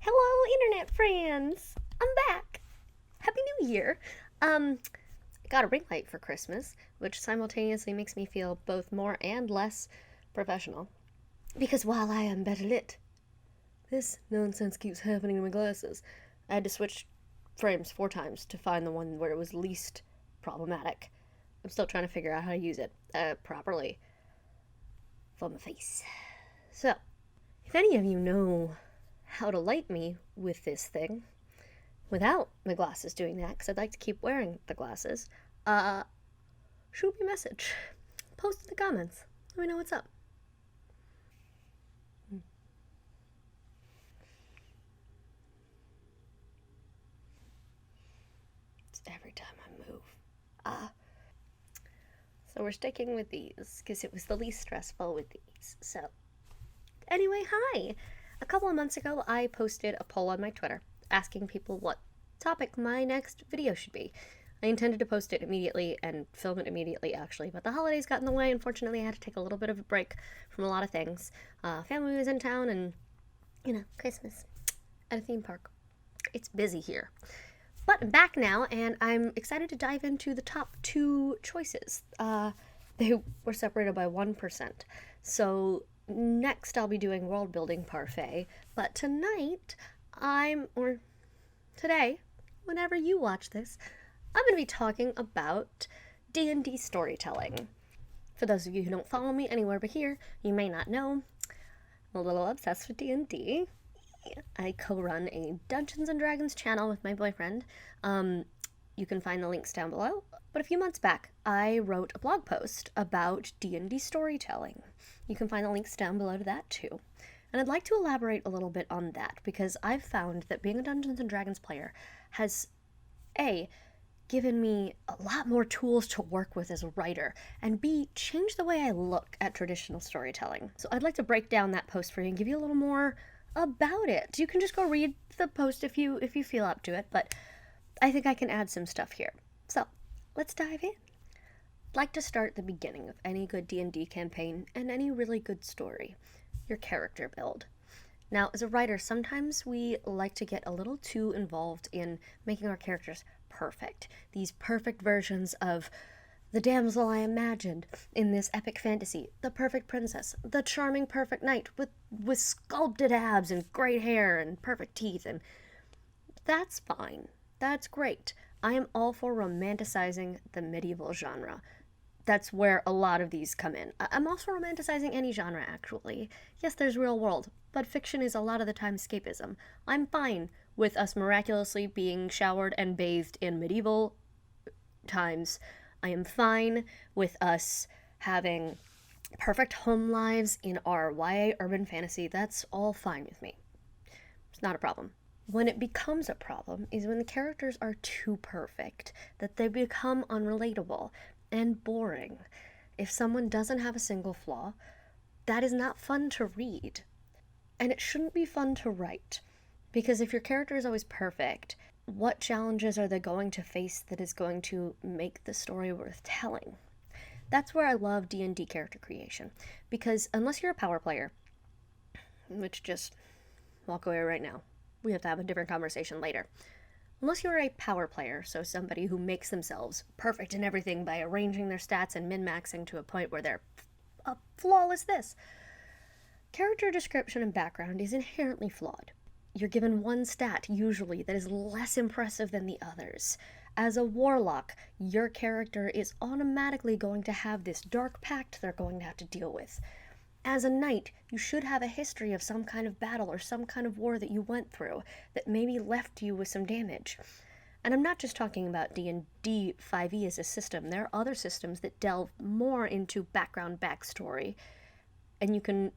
Hello, internet friends! I'm back! Happy New Year! I got a ring light for Christmas, which simultaneously makes me feel both more and less professional. Because while I am better lit, this nonsense keeps happening to my glasses. I had to switch frames 4 times to find the one where it was least problematic. I'm still trying to figure out how to use it properly for my face. So, if any of you know how to light me with this thing, without my glasses doing that, because I'd like to keep wearing the glasses, shoot me a message. Post in the comments. Let me know what's up. It's every time I move. So we're sticking with these, because it was the least stressful with these. So, anyway, hi! A couple of months ago, I posted a poll on my Twitter asking people what topic my next video should be. I intended to post it immediately and film it immediately, actually, but the holidays got in the way. Unfortunately, I had to take a little bit of a break from a lot of things. Family was in town, and, Christmas at a theme park. It's busy here. But I'm back now, and I'm excited to dive into the top 2 choices. They were separated by 1%. So next I'll be doing world building parfait, but today, whenever you watch this, I'm going to be talking about D&D storytelling. For those of you who don't follow me anywhere but here, you may not know, I'm a little obsessed with D&D. I co-run a Dungeons and Dragons channel with my boyfriend. You can find the links down below. But a few months back, I wrote a blog post about D&D storytelling. You can find the links down below to that too. And I'd like to elaborate a little bit on that, because I've found that being a Dungeons and Dragons player has, A, given me a lot more tools to work with as a writer, and B, changed the way I look at traditional storytelling. So I'd like to break down that post for you and give you a little more about it. You can just go read the post if you feel up to it, but I think I can add some stuff here. So, let's dive in. I'd like to start at the beginning of any good D&D campaign and any really good story. Your character build. Now, as a writer, sometimes we like to get a little too involved in making our characters perfect. These perfect versions of the damsel I imagined in this epic fantasy, the perfect princess, the charming perfect knight with sculpted abs and great hair and perfect teeth, and that's fine. That's great. I am all for romanticizing the medieval genre. That's where a lot of these come in. I'm also romanticizing any genre, actually. Yes, there's real world, but fiction is a lot of the time escapism. I'm fine with us miraculously being showered and bathed in medieval times. I am fine with us having perfect home lives in our YA urban fantasy. That's all fine with me. It's not a problem. When it becomes a problem is when the characters are too perfect, that they become unrelatable and boring. If someone doesn't have a single flaw, that is not fun to read. And it shouldn't be fun to write. Because if your character is always perfect, what challenges are they going to face that is going to make the story worth telling? That's where I love D&D character creation. Because unless you're a power player, which just walk away right now, we have to have a different conversation later. Unless you're a power player, so somebody who makes themselves perfect in everything by arranging their stats and min-maxing to a point where they're a flawless this, character description and background is inherently flawed. You're given one stat, usually, that is less impressive than the others. As a warlock, your character is automatically going to have this dark pact they're going to have to deal with. As a knight, you should have a history of some kind of battle or some kind of war that you went through that maybe left you with some damage. And I'm not just talking about D&D 5e as a system. There are other systems that delve more into backstory, and you can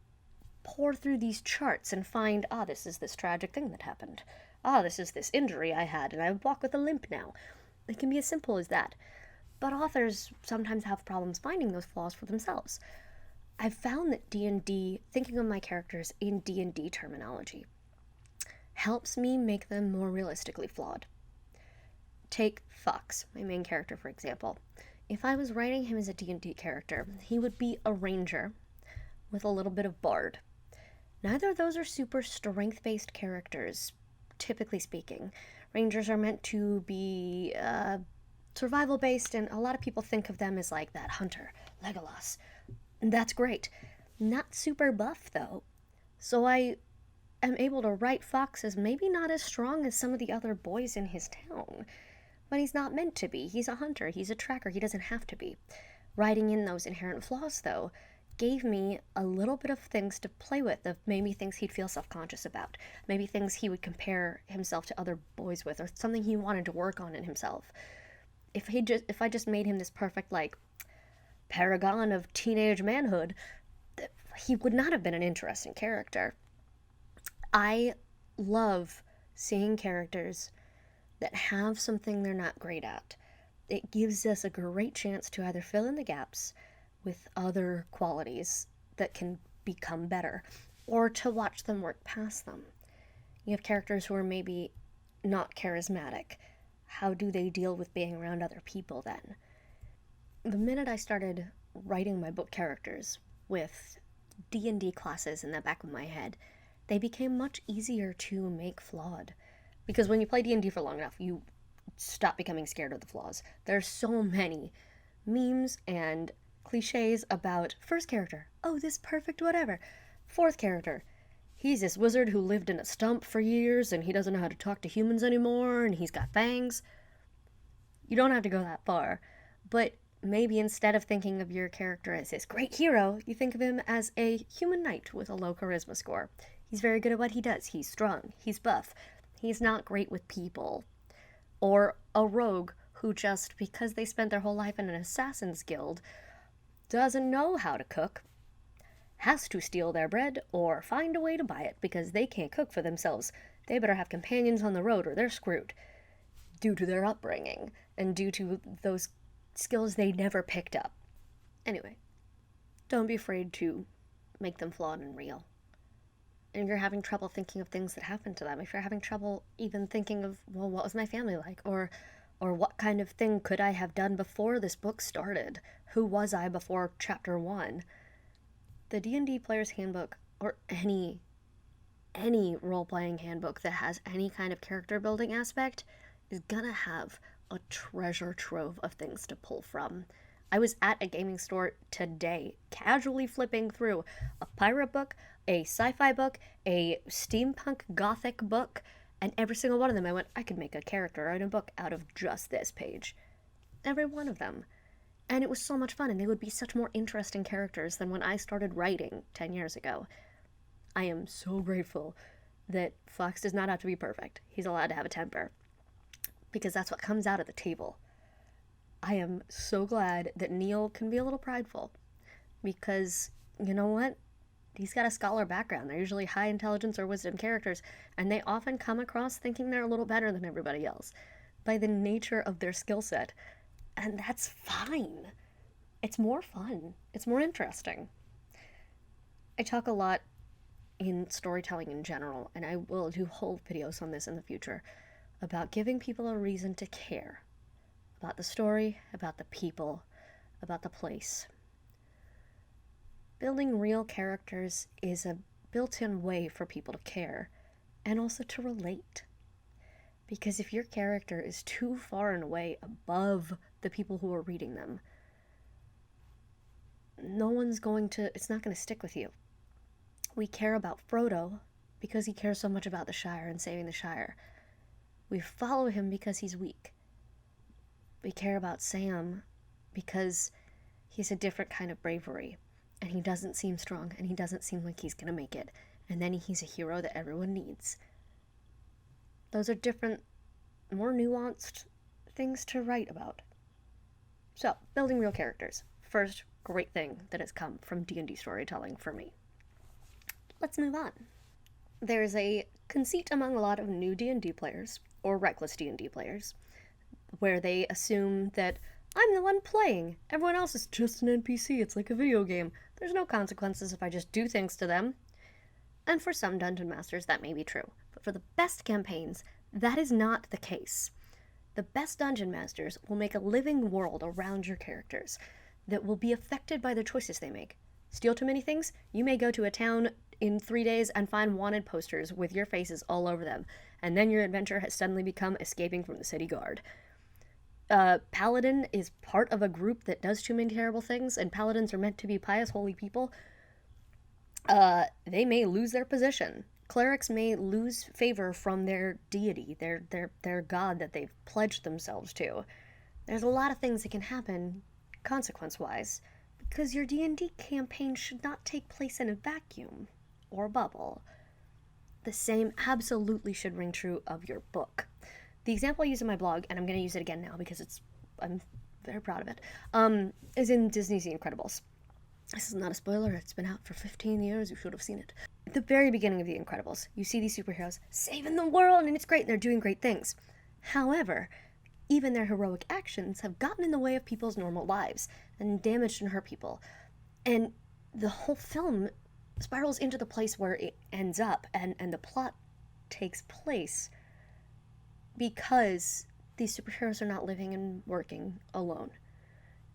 pour through these charts and find, this is this tragic thing that happened. This is this injury I had, and I walk with a limp now. It can be as simple as that. But authors sometimes have problems finding those flaws for themselves. I've found that D&D, thinking of my characters in D&D terminology, helps me make them more realistically flawed. Take Fox, my main character, for example. If I was writing him as a D&D character, he would be a ranger with a little bit of bard. Neither of those are super strength-based characters, typically speaking. Rangers are meant to be survival-based, and a lot of people think of them as like that hunter, Legolas. And that's great. Not super buff, though. So I am able to write Fox as maybe not as strong as some of the other boys in his town. But he's not meant to be. He's a hunter, he's a tracker, he doesn't have to be. Writing in those inherent flaws, though, gave me a little bit of things to play with, of maybe things he'd feel self-conscious about, maybe things he would compare himself to other boys with, or something he wanted to work on in himself. If I just made him this perfect, like, paragon of teenage manhood, he would not have been an interesting character. I love seeing characters that have something they're not great at. It gives us a great chance to either fill in the gaps with other qualities that can become better, or to watch them work past them. You have characters who are maybe not charismatic. How do they deal with being around other people then? The minute I started writing my book characters with D&D classes in the back of my head, they became much easier to make flawed. Because when you play D&D for long enough, you stop becoming scared of the flaws. There's so many memes and cliches about first character, oh, this perfect whatever. Fourth character, he's this wizard who lived in a stump for years and he doesn't know how to talk to humans anymore and he's got fangs. You don't have to go that far, but maybe instead of thinking of your character as this great hero, you think of him as a human knight with a low charisma score. He's very good at what he does. He's strong. He's buff. He's not great with people. Or a rogue who just, because they spent their whole life in an assassin's guild, doesn't know how to cook, has to steal their bread or find a way to buy it because they can't cook for themselves. They better have companions on the road or they're screwed, due to their upbringing and due to those skills they never picked up. Anyway, don't be afraid to make them flawed and real. And if you're having trouble thinking of things that happened to them, if you're having trouble even thinking of, well, what was my family like? Or what kind of thing could I have done before this book started? Who was I before chapter 1? The D&D Player's Handbook, or any role-playing handbook that has any kind of character building aspect, is gonna have a treasure trove of things to pull from. I was at a gaming store today, casually flipping through a pirate book, a sci-fi book, a steampunk gothic book, and every single one of them I went, I could make a character in a book out of just this page. Every one of them. And it was so much fun, and they would be such more interesting characters than when I started writing 10 years ago. I am so grateful that Fox does not have to be perfect. He's allowed to have a temper. Because that's what comes out at the table. I am so glad that Neil can be a little prideful. Because, you know what? He's got a scholar background. They're usually high intelligence or wisdom characters, and they often come across thinking they're a little better than everybody else by the nature of their skill set. And that's fine. It's more fun. It's more interesting. I talk a lot in storytelling in general, and I will do whole videos on this in the future, about giving people a reason to care about the story, about the people, about the place. Building real characters is a built-in way for people to care and also to relate. Because if your character is too far and away above the people who are reading them, it's not going to stick with you. We care about Frodo because he cares so much about the Shire and saving the Shire. We follow him because he's weak. We care about Sam because he's a different kind of bravery, and he doesn't seem strong, and he doesn't seem like he's gonna make it, and then he's a hero that everyone needs. Those are different, more nuanced things to write about. So, building real characters. First great thing that has come from D&D storytelling for me. Let's move on. There's a conceit among a lot of new D&D players, or reckless D&D players, where they assume that I'm the one playing. Everyone else is just an NPC. It's like a video game. There's no consequences if I just do things to them. And for some dungeon masters, that may be true. But for the best campaigns, that is not the case. The best dungeon masters will make a living world around your characters that will be affected by the choices they make. Steal too many things? You may go to a town in 3 days and find wanted posters with your faces all over them, and then your adventure has suddenly become escaping from the city guard. Paladin is part of a group that does too many terrible things, and paladins are meant to be pious, holy people. They may lose their position. Clerics may lose favor from their deity, their god that they've pledged themselves to. There's a lot of things that can happen consequence-wise, because your D&D campaign should not take place in a vacuum or a bubble. The same absolutely should ring true of your book. The example I use in my blog, and I'm going to use it again now because I'm very proud of it, is in Disney's The Incredibles. This is not a spoiler, it's been out for 15 years, you should have seen it. At the very beginning of The Incredibles, you see these superheroes saving the world, and it's great, and they're doing great things. However, even their heroic actions have gotten in the way of people's normal lives, and damaged and hurt people. And the whole film spirals into the place where it ends up, and the plot takes place because these superheroes are not living and working alone.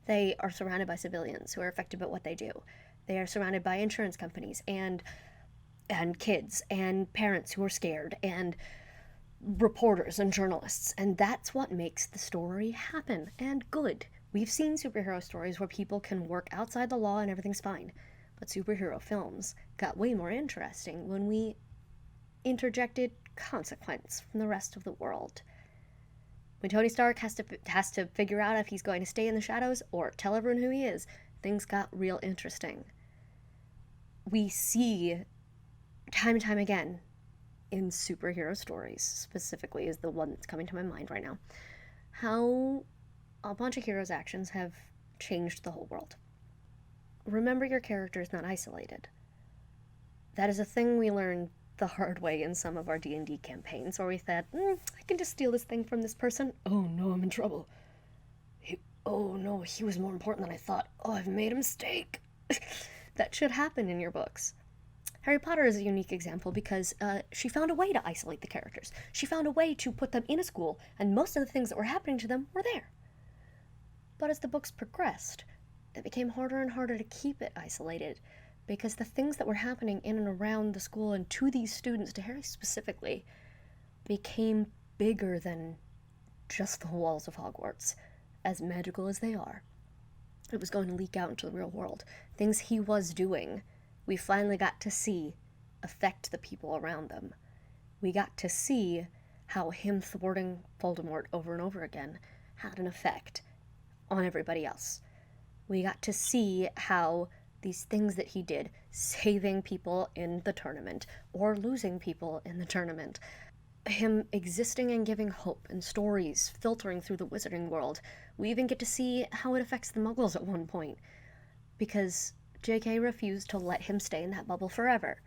They are surrounded by civilians who are affected by what they do. They are surrounded by insurance companies and kids and parents who are scared and reporters and journalists. And that's what makes the story happen and good. We've seen superhero stories where people can work outside the law and everything's fine. But superhero films got way more interesting when we interjected consequence from the rest of the world. When Tony Stark has to figure out if he's going to stay in the shadows or tell everyone who he is, things got real interesting. We see time and time again in superhero stories, specifically is the one that's coming to my mind right now, how a bunch of heroes' actions have changed the whole world. Remember, your character is not isolated. That is a thing we learned the hard way in some of our D&D campaigns, where we thought, I can just steal this thing from this person. Oh no, I'm in trouble. Oh no, he was more important than I thought. Oh, I've made a mistake. That should happen in your books. Harry Potter is a unique example because she found a way to isolate the characters. She found a way to put them in a school, and most of the things that were happening to them were there. But as the books progressed, it became harder and harder to keep it isolated, because the things that were happening in and around the school and to these students, to Harry specifically, became bigger than just the walls of Hogwarts, as magical as they are. It was going to leak out into the real world. Things he was doing, we finally got to see affect the people around them. We got to see how him thwarting Voldemort over and over again had an effect on everybody else. We got to see how these things that he did, saving people in the tournament or losing people in the tournament, him existing and giving hope and stories filtering through the wizarding world. We even get to see how it affects the Muggles at one point, because J.K. refused to let him stay in that bubble forever.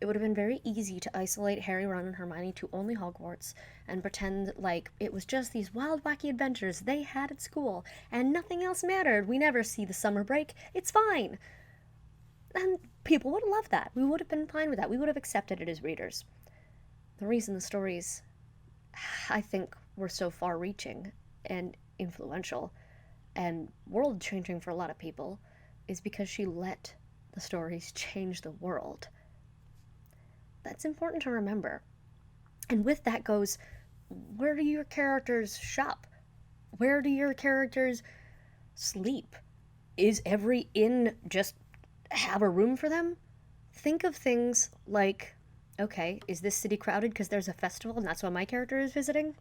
It would have been very easy to isolate Harry, Ron, and Hermione to only Hogwarts and pretend like it was just these wild, wacky adventures they had at school and nothing else mattered. We never see the summer break. It's fine. And people would have loved that. We would have been fine with that. We would have accepted it as readers. The reason the stories, I think, were so far-reaching and influential and world-changing for a lot of people is because she let the stories change the world. That's important to remember. And with that goes, where do your characters shop? Where do your characters sleep? Is every inn just have a room for them? Think of things like, okay, is this city crowded because there's a festival and that's why my character is visiting?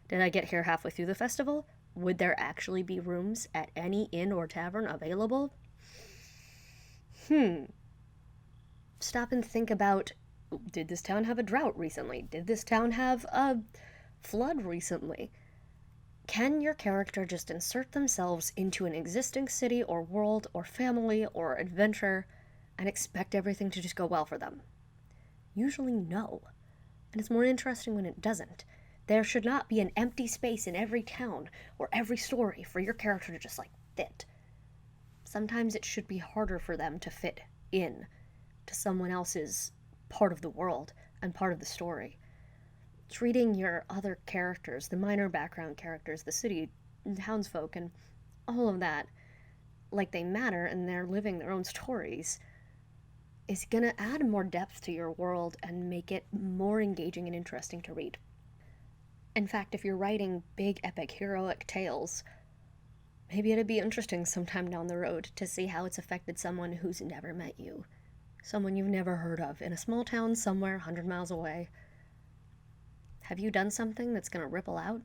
Did I get here halfway through the festival? Would there actually be rooms at any inn or tavern available? Stop and think about, did this town have a drought recently? Did this town have a flood recently? Can your character just insert themselves into an existing city or world or family or adventure and expect everything to just go well for them? Usually no. And it's more interesting when it doesn't. There should not be an empty space in every town or every story for your character to just fit. Sometimes it should be harder for them to fit in to someone else's part of the world and part of the story. Treating your other characters, the minor background characters, the city townsfolk, and all of that, like they matter and they're living their own stories, is gonna add more depth to your world and make it more engaging and interesting to read. In fact, if you're writing big, epic, heroic tales, maybe it'd be interesting sometime down the road to see how it's affected someone who's never met you, someone you've never heard of, in a small town somewhere 100 miles away. Have you done something that's gonna ripple out?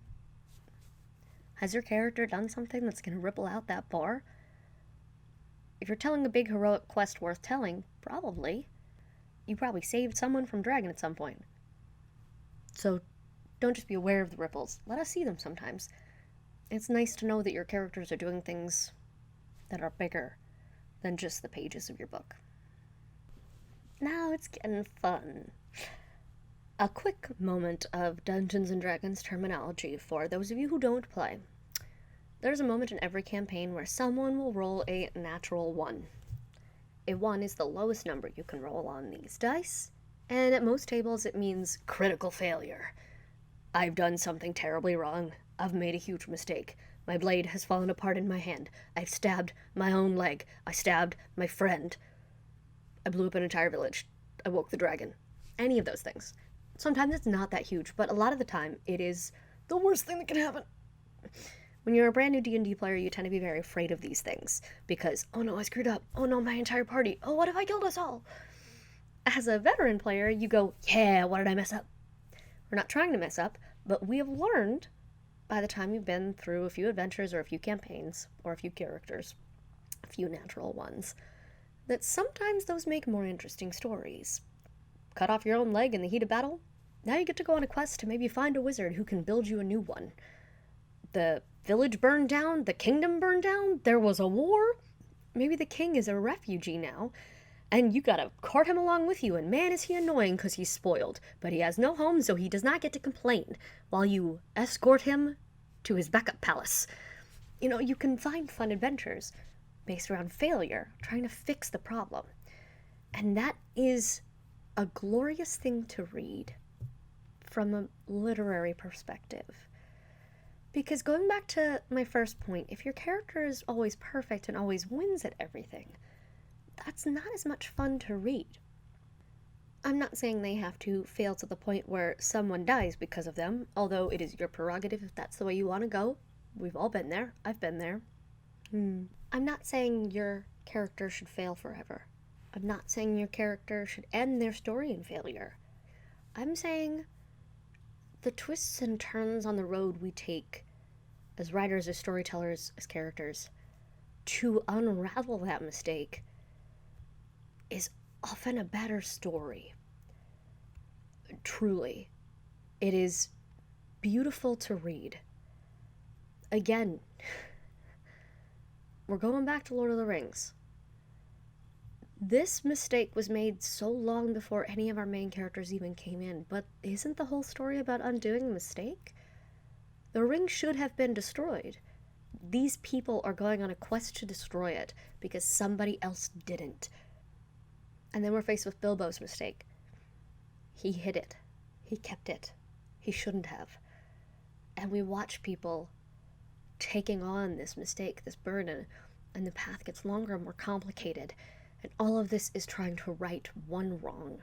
Has your character done something that's gonna ripple out that far? If you're telling a big heroic quest worth telling, probably. You probably saved someone from dragon at some point. So don't just be aware of the ripples. Let us see them sometimes. It's nice to know that your characters are doing things that are bigger than just the pages of your book. Now it's getting fun. A quick moment of Dungeons & Dragons terminology for those of you who don't play. There's a moment in every campaign where someone will roll a natural 1. A 1 is the lowest number you can roll on these dice, and at most tables it means critical failure. I've done something terribly wrong. I've made a huge mistake. My blade has fallen apart in my hand. I've stabbed my own leg. I stabbed my friend. I blew up an entire village. I woke the dragon. Any of those things. Sometimes it's not that huge, but a lot of the time it is the worst thing that can happen. When you're a brand new D&D player, you tend to be very afraid of these things because, oh no, I screwed up. Oh no, my entire party. Oh, what if I killed us all? As a veteran player, you go, yeah, what did I mess up? We're not trying to mess up, but we have learned by the time you've been through a few adventures or a few campaigns or a few characters, a few natural ones, that sometimes those make more interesting stories. Cut off your own leg in the heat of battle? Now you get to go on a quest to maybe find a wizard who can build you a new one. The village burned down, the kingdom burned down, there was a war. Maybe the king is a refugee now, and you gotta cart him along with you, and man is he annoying because he's spoiled. But he has no home, so he does not get to complain while you escort him to his backup palace. You know, you can find fun adventures based around failure, trying to fix the problem. And that is a glorious thing to read from a literary perspective. Because going back to my first point, if your character is always perfect and always wins at everything, that's not as much fun to read. I'm not saying they have to fail to the point where someone dies because of them, although it is your prerogative if that's the way you want to go. We've all been there. I've been there. I'm not saying your character should fail forever. I'm not saying your character should end their story in failure. I'm saying the twists and turns on the road we take as writers, as storytellers, as characters, to unravel that mistake is often a better story. Truly. It is beautiful to read. Again, we're going back to Lord of the Rings. This mistake was made so long before any of our main characters even came in, but isn't the whole story about undoing the mistake? The ring should have been destroyed. These people are going on a quest to destroy it because somebody else didn't. And then we're faced with Bilbo's mistake. He hid it. He kept it. He shouldn't have. And we watch people taking on this mistake, this burden, and the path gets longer and more complicated. And all of this is trying to right one wrong.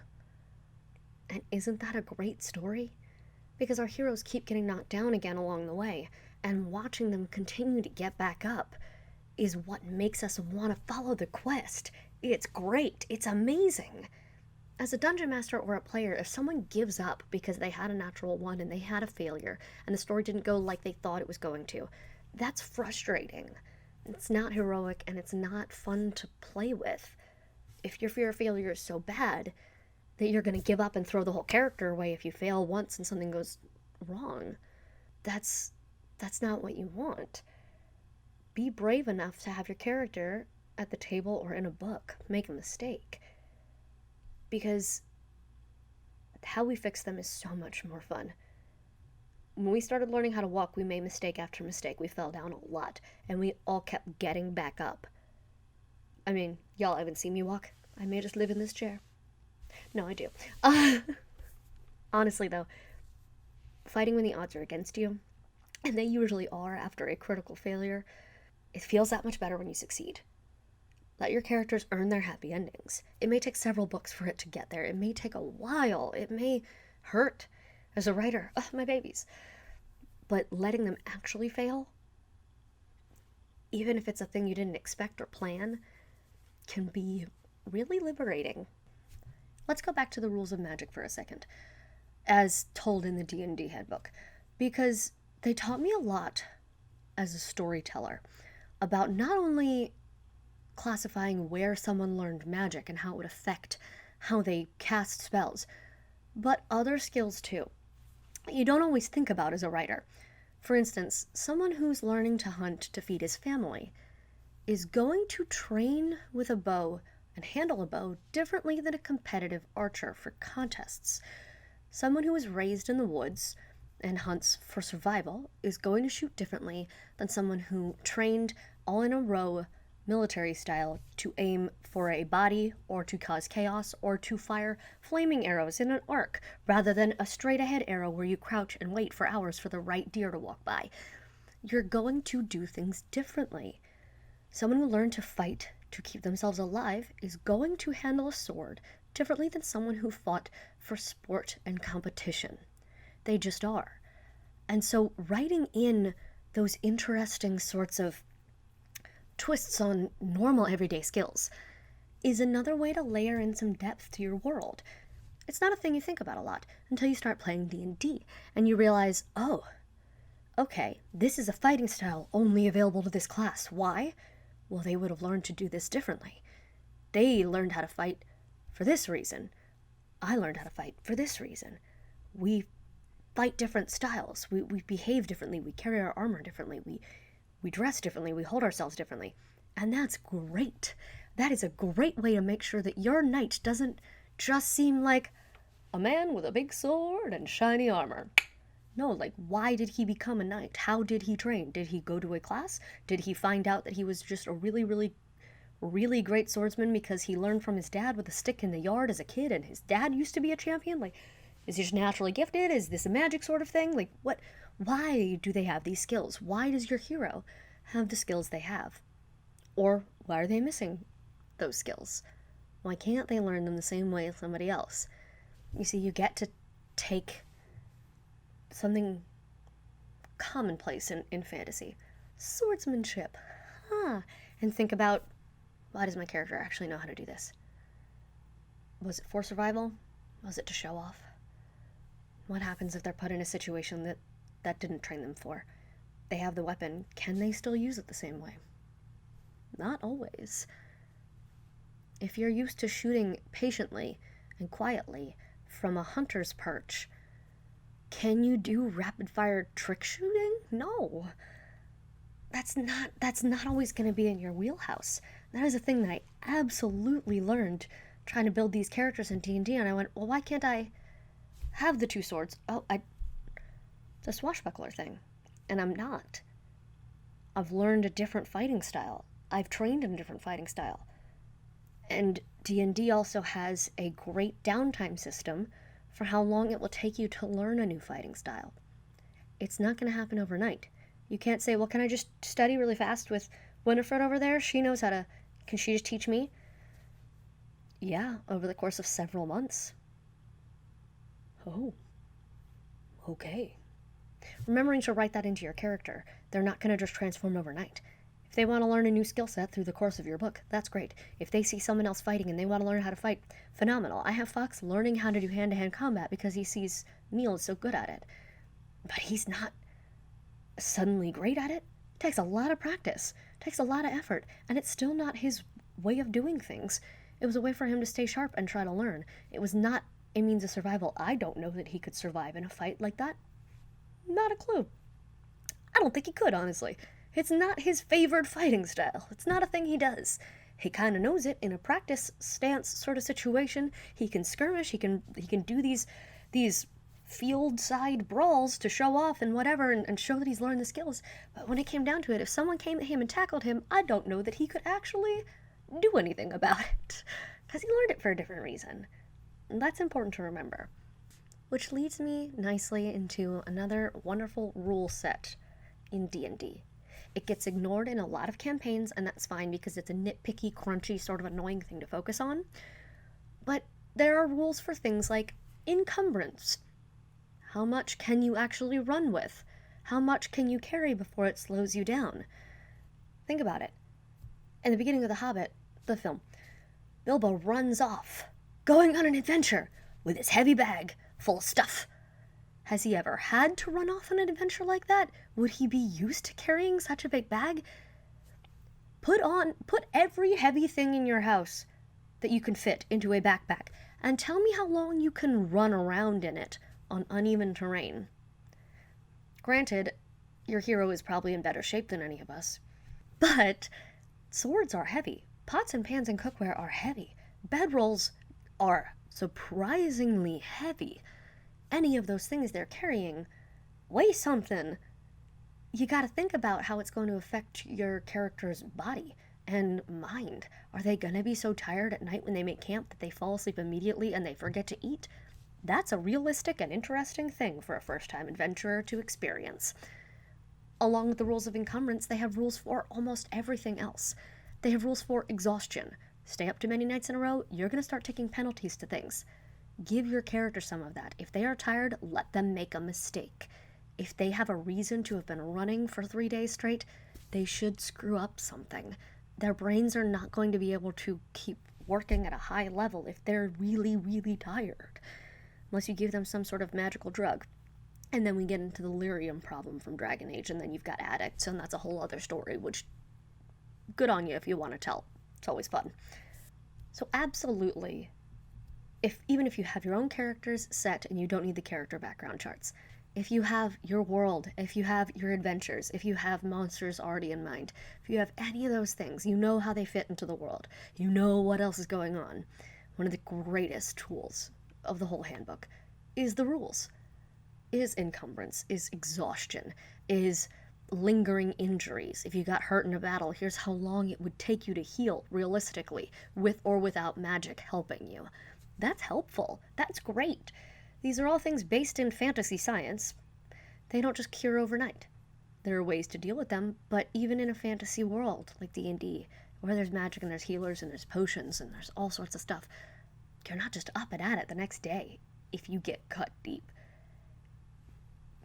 And isn't that a great story? Because our heroes keep getting knocked down again along the way, and watching them continue to get back up is what makes us want to follow the quest. It's great. It's amazing. As a dungeon master or a player, if someone gives up because they had a natural 1 and they had a failure, and the story didn't go like they thought it was going to, that's frustrating. It's not heroic, and it's not fun to play with. If your fear of failure is so bad that you're going to give up and throw the whole character away if you fail once and something goes wrong, that's not what you want. Be brave enough to have your character at the table or in a book make a mistake, because how we fix them is so much more fun. When we started learning how to walk, we made mistake after mistake. We fell down a lot, and we all kept getting back up. I mean, y'all haven't seen me walk. I may just live in this chair. No, I do. Honestly, though, fighting when the odds are against you, and they usually are after a critical failure, it feels that much better when you succeed. Let your characters earn their happy endings. It may take several books for it to get there. It may take a while. It may hurt as a writer. Oh, my babies. But letting them actually fail, even if it's a thing you didn't expect or plan, can be really liberating. Let's go back to the rules of magic for a second, as told in the D&D handbook, because they taught me a lot as a storyteller about not only classifying where someone learned magic and how it would affect how they cast spells, but other skills too. You don't always think about as a writer. For instance, someone who's learning to hunt to feed his family is going to train with a bow and handle a bow differently than a competitive archer for contests. Someone who was raised in the woods and hunts for survival is going to shoot differently than someone who trained all in a row, military style, to aim for a body or to cause chaos or to fire flaming arrows in an arc rather than a straight ahead arrow where you crouch and wait for hours for the right deer to walk by. You're going to do things differently. Someone who learned to fight to keep themselves alive is going to handle a sword differently than someone who fought for sport and competition. They just are. And so writing in those interesting sorts of twists on normal everyday skills is another way to layer in some depth to your world. It's not a thing you think about a lot until you start playing D&D and you realize, oh, okay, this is a fighting style only available to this class. Why? Well, they would have learned to do this differently. They learned how to fight for this reason. I learned how to fight for this reason. We fight different styles. We behave differently. We carry our armor differently. We dress differently. We hold ourselves differently. And that's great. That is a great way to make sure that your knight doesn't just seem like a man with a big sword and shiny armor. No, like, why did he become a knight? How did he train? Did he go to a class? Did he find out that he was just a really, really, really great swordsman because he learned from his dad with a stick in the yard as a kid and his dad used to be a champion? Like, is he just naturally gifted? Is this a magic sort of thing? Like, what? Why do they have these skills? Why does your hero have the skills they have? Or why are they missing those skills? Why can't they learn them the same way as somebody else? You see, you get to take something commonplace in fantasy, swordsmanship, and think about, why does my character actually know how to do this? Was it for survival? Was it to show off? What happens if they're put in a situation that didn't train them for? They have the weapon. Can they still use it the same way? Not always. If you're used to shooting patiently and quietly from a hunter's perch, can you do rapid-fire trick shooting? No. That's not always going to be in your wheelhouse. That is a thing that I absolutely learned trying to build these characters in D&D, and I went, well, why can't I have the two swords? Oh, it's a swashbuckler thing, and I'm not. I've learned a different fighting style. I've trained in a different fighting style. And D&D also has a great downtime system for how long it will take you to learn a new fighting style. It's not going to happen overnight. You can't say, well, can I just study really fast with Winifred over there? She knows how to, can she just teach me? Yeah, over the course of several months. Oh, okay. Remembering to write that into your character. They're not going to just transform overnight. If they want to learn a new skill set through the course of your book, that's great. If they see someone else fighting and they want to learn how to fight, phenomenal. I have Fox learning how to do hand-to-hand combat because he sees Neil is so good at it. But he's not suddenly great at it. It takes a lot of practice. It takes a lot of effort. And it's still not his way of doing things. It was a way for him to stay sharp and try to learn. It was not a means of survival. I don't know that he could survive in a fight like that. Not a clue. I don't think he could, honestly. It's not his favored fighting style. It's not a thing he does. He kind of knows it in a practice stance sort of situation. He can skirmish. He can do these field side brawls to show off and whatever and show that he's learned the skills. But when it came down to it, if someone came at him and tackled him, I don't know that he could actually do anything about it because he learned it for a different reason. And that's important to remember. Which leads me nicely into another wonderful rule set in D&D. It gets ignored in a lot of campaigns, and that's fine because it's a nitpicky, crunchy, sort of annoying thing to focus on. But there are rules for things like encumbrance. How much can you actually run with? How much can you carry before it slows you down? Think about it. In the beginning of The Hobbit, the film, Bilbo runs off, going on an adventure with his heavy bag full of stuff. Has he ever had to run off on an adventure like that? Would he be used to carrying such a big bag? Put every heavy thing in your house that you can fit into a backpack, and tell me how long you can run around in it on uneven terrain. Granted, your hero is probably in better shape than any of us, but swords are heavy. Pots and pans and cookware are heavy. Bedrolls are surprisingly heavy. Any of those things they're carrying weigh something. You gotta think about how it's going to affect your character's body and mind. Are they gonna be so tired at night when they make camp that they fall asleep immediately and they forget to eat? That's a realistic and interesting thing for a first-time adventurer to experience. Along with the rules of encumbrance, they have rules for almost everything else. They have rules for exhaustion. Stay up too many nights in a row, you're going to start taking penalties to things. Give your character some of that. If they are tired, let them make a mistake. If they have a reason to have been running for 3 days straight, they should screw up something. Their brains are not going to be able to keep working at a high level if they're really, really tired. Unless you give them some sort of magical drug. And then we get into the lyrium problem from Dragon Age, and then you've got addicts, and that's a whole other story, which, good on you if you want to tell. It's always fun. So absolutely, even if you have your own characters set and you don't need the character background charts, if you have your world, if you have your adventures, if you have monsters already in mind, if you have any of those things, you know how they fit into the world, you know what else is going on. One of the greatest tools of the whole handbook is the rules. Is encumbrance, is exhaustion, is lingering injuries. If you got hurt in a battle, here's how long it would take you to heal, realistically, with or without magic helping you. That's helpful. That's great. These are all things based in fantasy science. They don't just cure overnight. There are ways to deal with them, but even in a fantasy world like D&D, where there's magic and there's healers and there's potions and there's all sorts of stuff, you're not just up and at it the next day if you get cut deep.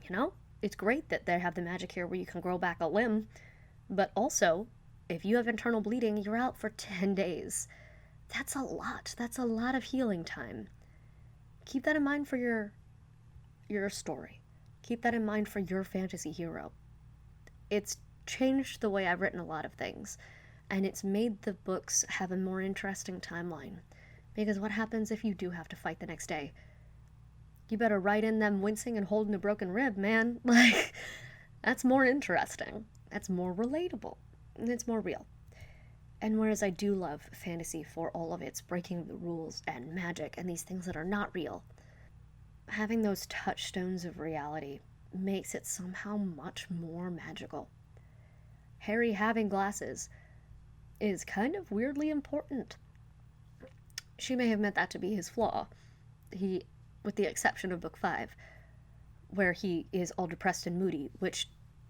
You know, it's great that they have the magic here where you can grow back a limb, but also, if you have internal bleeding, you're out for 10 days. That's a lot. That's a lot of healing time. Keep that in mind for your story. Keep that in mind for your fantasy hero. It's changed the way I've written a lot of things, and it's made the books have a more interesting timeline. Because what happens if you do have to fight the next day? You better write in them wincing and holding a broken rib, man. Like, that's more interesting. That's more relatable. And it's more real. And whereas I do love fantasy for all of its breaking the rules and magic and these things that are not real, having those touchstones of reality makes it somehow much more magical. Harry having glasses is kind of weirdly important. She may have meant that to be his flaw. With the exception of book 5, where he is all depressed and moody, which,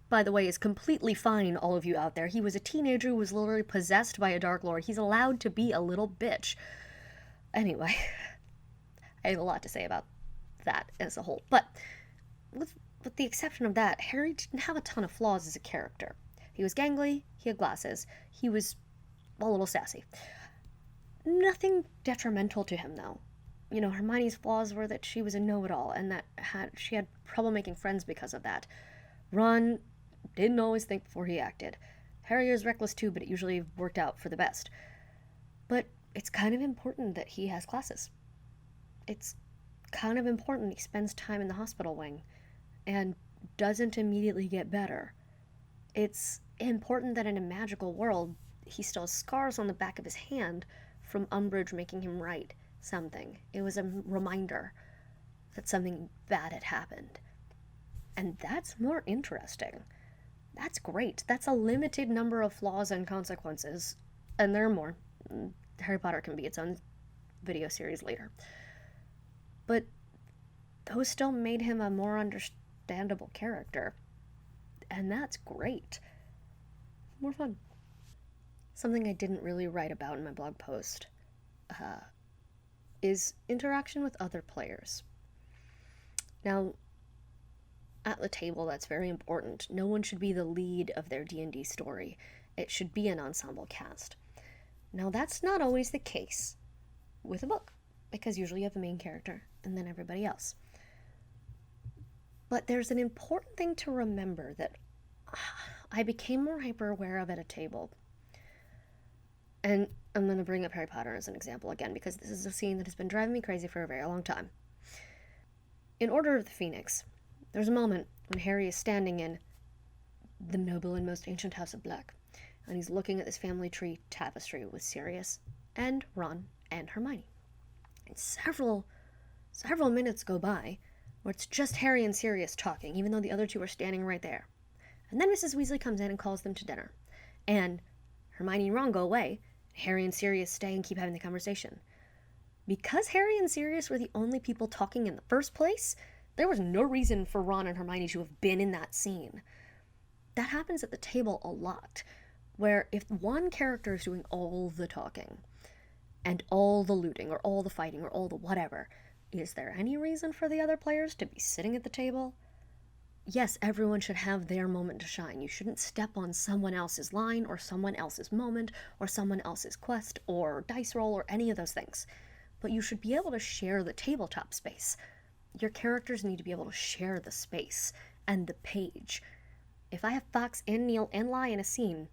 by the way, is completely fine, all of you out there. He was a teenager who was literally possessed by a Dark Lord. He's allowed to be a little bitch. Anyway, I have a lot to say about that as a whole. But with the exception of that, Harry didn't have a ton of flaws as a character. He was gangly, he had glasses, he was a little sassy. Nothing detrimental to him, though. You know, Hermione's flaws were that she was a know-it-all, and that she had trouble making friends because of that. Ron didn't always think before he acted. Harry is reckless too, but it usually worked out for the best. But it's kind of important that he has classes. It's kind of important he spends time in the hospital wing and doesn't immediately get better. It's important that in a magical world, he still has scars on the back of his hand from Umbridge making him write something. It was a reminder that something bad had happened. And that's more interesting. That's great. That's a limited number of flaws and consequences. And there are more. Harry Potter can be its own video series later. But those still made him a more understandable character. And that's great. more fun. Something I didn't really write about in my blog post is interaction with other players. Now, at the table, that's very important. No one should be the lead of their D&D story. It should be an ensemble cast. Now, that's not always the case with a book, because usually you have a main character and then everybody else. But there's an important thing to remember that I became more hyper-aware of at a table. And I'm going to bring up Harry Potter as an example again, because this is a scene that has been driving me crazy for a very long time. In Order of the Phoenix, there's a moment when Harry is standing in the noble and most ancient house of Black, and he's looking at this family tree tapestry with Sirius and Ron and Hermione. And several minutes go by where it's just Harry and Sirius talking, even though the other two are standing right there. And then Mrs. Weasley comes in and calls them to dinner. And Hermione and Ron go away. Harry and Sirius stay and keep having the conversation. Because Harry and Sirius were the only people talking in the first place, there was no reason for Ron and Hermione to have been in that scene. That happens at the table a lot, where if one character is doing all the talking, and all the looting, or all the fighting, or all the whatever, is there any reason for the other players to be sitting at the table? Yes, everyone should have their moment to shine. You shouldn't step on someone else's line, or someone else's moment, or someone else's quest, or dice roll, or any of those things. But you should be able to share the tabletop space. Your characters need to be able to share the space and the page. If I have Fox and Neil and Lai in a scene,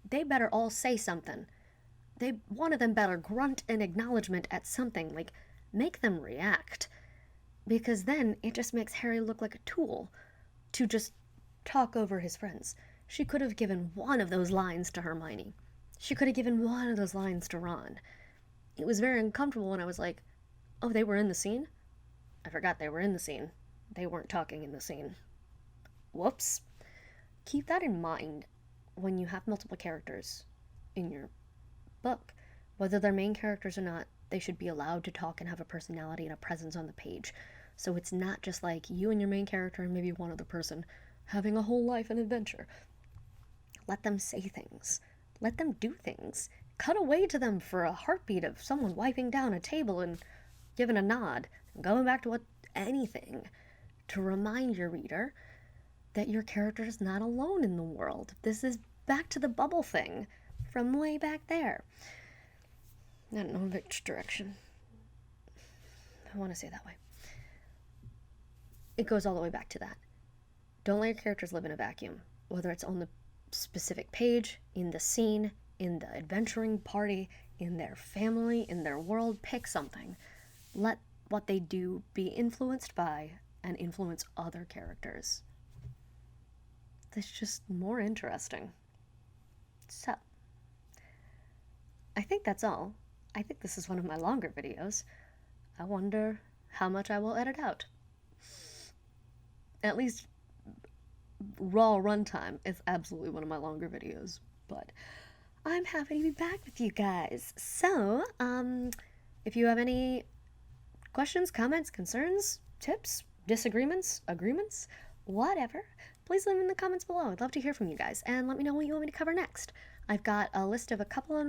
they better all say something. One of them better grunt an acknowledgement at something, like make them react. Because then it just makes Harry look like a tool to just talk over his friends. She could have given one of those lines to Hermione. She could have given one of those lines to Ron. It was very uncomfortable when I was like, oh, they were in the scene? I forgot they were in the scene. They weren't talking in the scene. Whoops. Keep that in mind when you have multiple characters in your book. Whether they're main characters or not, they should be allowed to talk and have a personality and a presence on the page. So it's not just like you and your main character and maybe one other person having a whole life and adventure. Let them say things. Let them do things. Cut away to them for a heartbeat of someone wiping down a table and giving a nod, and going back to anything to remind your reader that your character is not alone in the world. This is back to the bubble thing from way back there. I don't know which direction I want to say that way. It goes all the way back to that. Don't let your characters live in a vacuum, whether it's on the specific page, in the scene, in the adventuring party, in their family, in their world. Pick something. Let what they do be influenced by and influence other characters. That's just more interesting. So, I think that's all. I think this is one of my longer videos. I wonder how much I will edit out. At least raw runtime is absolutely one of my longer videos, but I'm happy to be back with you guys. So, if you have any questions, comments, concerns, tips, disagreements, agreements, whatever, please leave them in the comments below. I'd love to hear from you guys, and let me know what you want me to cover next. I've got a list of a couple of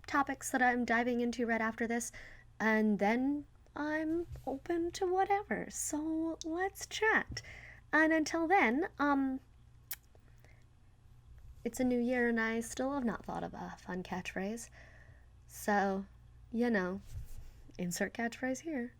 topics that I'm diving into right after this, and then I'm open to whatever, so let's chat. And until then, it's a new year and I still have not thought of a fun catchphrase. So, insert catchphrase here.